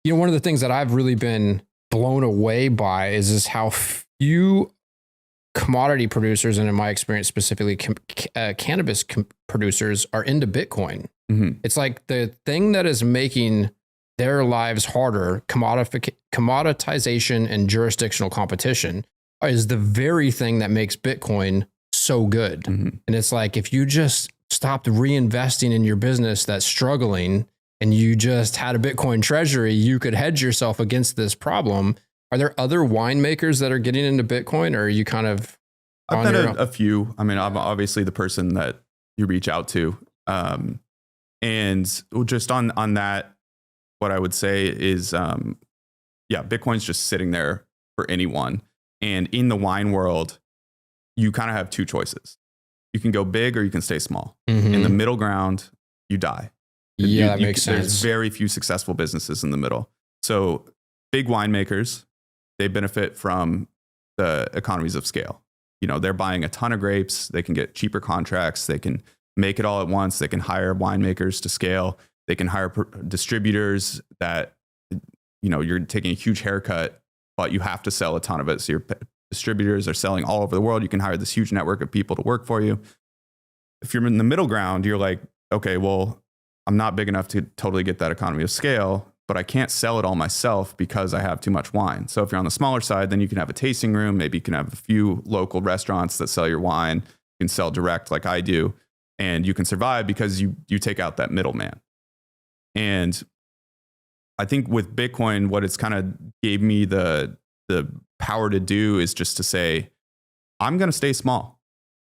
One of the things that I've really been blown away by is how few commodity producers, and in my experience specifically cannabis producers, are into Bitcoin. Mm-hmm. It's like the thing that is making their lives harder, commoditization and jurisdictional competition, is the very thing that makes Bitcoin so good. Mm-hmm. And it's like, if you just stopped reinvesting in your business that's struggling and you just had a Bitcoin treasury, you could hedge yourself against this problem. Are there other winemakers that are getting into Bitcoin, or are you kind of? I've met a few. I mean, I'm obviously the person that you reach out to. And just on that, what I would say is, Bitcoin's just sitting there for anyone. And in the wine world, you kind of have two choices. You can go big or you can stay small. Mm-hmm. In the middle ground, you die. That makes sense. There's very few successful businesses in the middle. So big winemakers, they benefit from the economies of scale. They're buying a ton of grapes. They can get cheaper contracts. They can make it all at once. They can hire winemakers to scale. They can hire distributors that, you're taking a huge haircut, but you have to sell a ton of it. So your distributors are selling all over the world. You can hire this huge network of people to work for you. If you're in the middle ground, you're like, okay, well, I'm not big enough to totally get that economy of scale, but I can't sell it all myself because I have too much wine. So if you're on the smaller side, then you can have a tasting room. Maybe you can have a few local restaurants that sell your wine. You can sell direct like I do, and you can survive because you take out that middleman. And I think with Bitcoin, what it's kind of gave me the power to do is just to say, I'm going to stay small.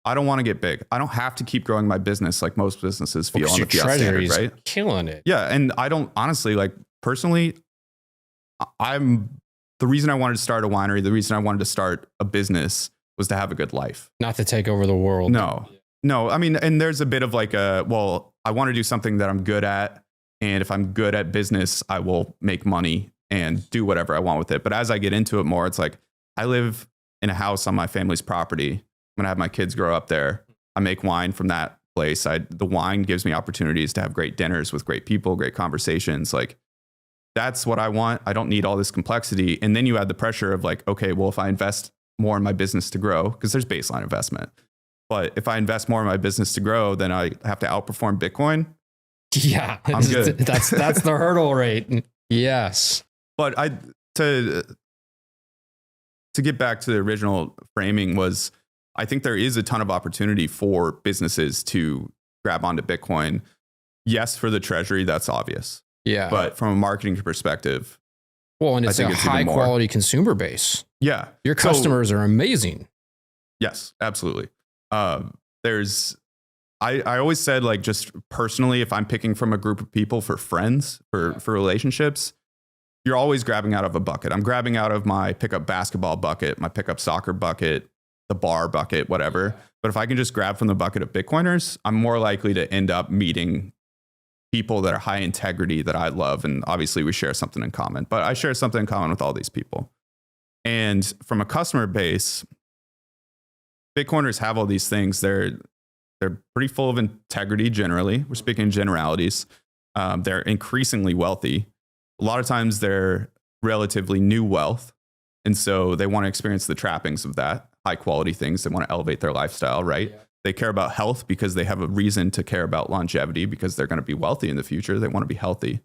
I don't want to get big. I don't have to keep growing my business like most businesses feel on the fiat standard, right? Killing it. Yeah. And I don't honestly, like personally, the reason I wanted to start a winery, the reason I wanted to start a business was to have a good life. Not to take over the world. No. I mean, and there's a bit of like I want to do something that I'm good at. And if I'm good at business, I will make money and do whatever I want with it. But as I get into it more, it's like I live in a house on my family's property. I'm going to have my kids grow up there. I make wine from that place. The wine gives me opportunities to have great dinners with great people, great conversations. Like that's what I want. I don't need all this complexity. And then you add the pressure of like, okay, well, if I invest more in my business to grow, because there's baseline investment, but if I invest more in my business to grow, then I have to outperform Bitcoin. Yeah, I'm good. That's the hurdle rate. Yes. But to get back to the original framing was, I think there is a ton of opportunity for businesses to grab onto Bitcoin. Yes, for the treasury, that's obvious. Yeah. But from a marketing perspective, and it's a high quality consumer base. Yeah. Your customers are amazing. Yes, absolutely. I always said, like, just personally, if I'm picking from a group of people for friends, for relationships, you're always grabbing out of a bucket. I'm grabbing out of my pickup basketball bucket, my pickup soccer bucket, the bar bucket, whatever. But if I can just grab from the bucket of Bitcoiners, I'm more likely to end up meeting people that are high integrity that I love. And obviously we share something in common, but I share something in common with all these people. And from a customer base, Bitcoiners have all these things. They're pretty full of integrity generally. We're speaking generalities. They're increasingly wealthy. A lot of times they're relatively new wealth. And so they want to experience the trappings of that, high quality things. They want to elevate their lifestyle, right? Yeah. They care about health because they have a reason to care about longevity because they're going to be wealthy in the future. They want to be healthy.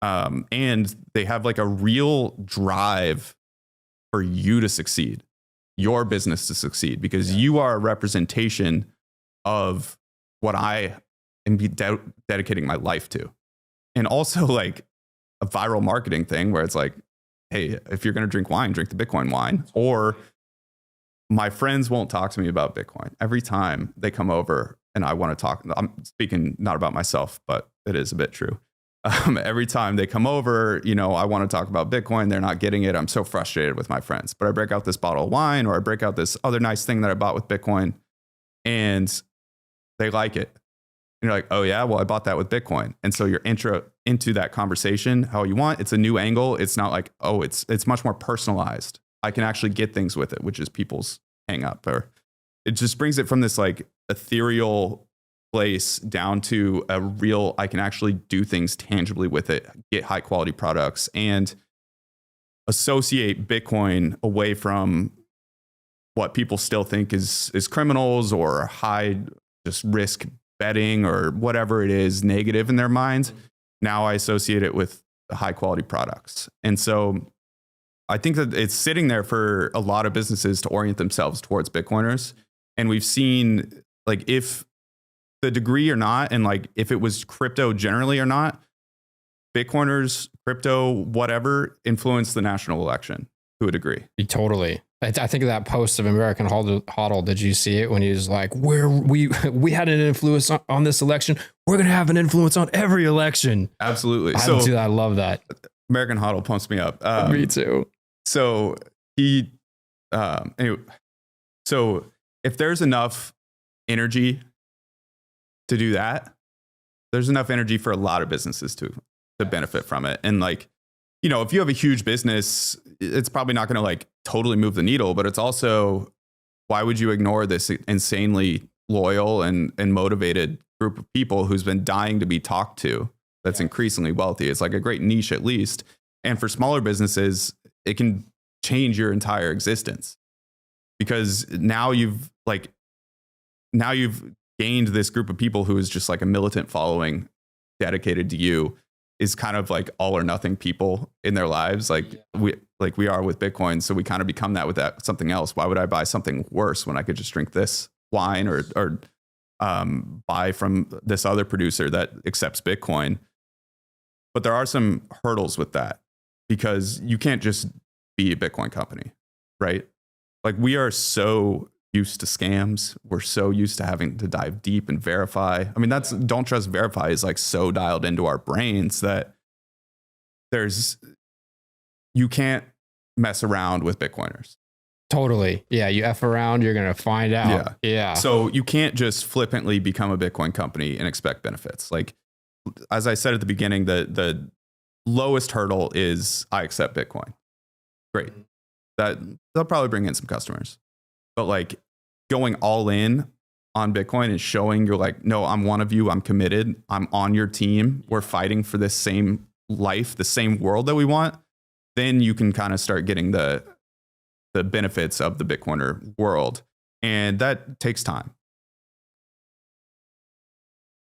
And they have like a real drive for you to succeed, your business to succeed, because you are a representation of what I am dedicating my life to. And also like a viral marketing thing where it's like, hey, if you're going to drink wine, drink the Bitcoin wine. Or my friends won't talk to me about Bitcoin. Every time they come over and I want to talk, I'm speaking not about myself, but it is a bit true. Every time they come over, I want to talk about Bitcoin. They're not getting it. I'm so frustrated with my friends. But I break out this bottle of wine or I break out this other nice thing that I bought with Bitcoin and they like it. And you're like, oh yeah, well, I bought that with Bitcoin. And so your intro into that conversation, how you want, it's a new angle. It's not like, oh, it's much more personalized. I can actually get things with it, which is people's hang up, or it just brings it from this like ethereal place down to a real, I can actually do things tangibly with it, get high quality products, and associate Bitcoin away from what people still think is criminals or high just risk betting or whatever it is negative in their minds. Now I associate it with high quality products. And so I think that it's sitting there for a lot of businesses to orient themselves towards Bitcoiners. And we've seen, like, if the degree or not, and like if it was crypto generally or not, Bitcoiners, crypto, whatever, influenced the national election to a degree. Totally. I think of that post of American Hodl. Did you see it when he was like, we had an influence on this election. We're going to have an influence on every election. Absolutely. I do that. I love that. American Hodl pumps me up. Me too. So anyway, so if there's enough energy to do that, there's enough energy for a lot of businesses to benefit from it. And like, you know, if you have a huge business, it's probably not going to like totally move the needle, but it's also, why would you ignore this insanely loyal and motivated group of people who's been dying to be talked to, that's increasingly wealthy? It's like a great niche at least. And for smaller businesses, it can change your entire existence, because now you've gained this group of people who is just like a militant following dedicated to you, is kind of like all or nothing people in their lives. Like we are with Bitcoin. So we kind of become that with something else. Why would I buy something worse when I could just drink this wine or buy from this other producer that accepts Bitcoin? But there are some hurdles with that, because you can't just be a Bitcoin company, right? Like, we are so used to scams. We're so used to having to dive deep and verify. I mean, that's don't trust, verify is like so dialed into our brains that you can't mess around with Bitcoiners. Totally. Yeah. You F around, you're going to find out. Yeah. So you can't just flippantly become a Bitcoin company and expect benefits. Like, as I said at the beginning, the lowest hurdle is I accept Bitcoin. Great. They'll probably bring in some customers. But like, going all in on Bitcoin and showing you're like, no, I'm one of you. I'm committed. I'm on your team. We're fighting for this same life, the same world that we want. Then you can kind of start getting the benefits of the Bitcoiner world. And that takes time.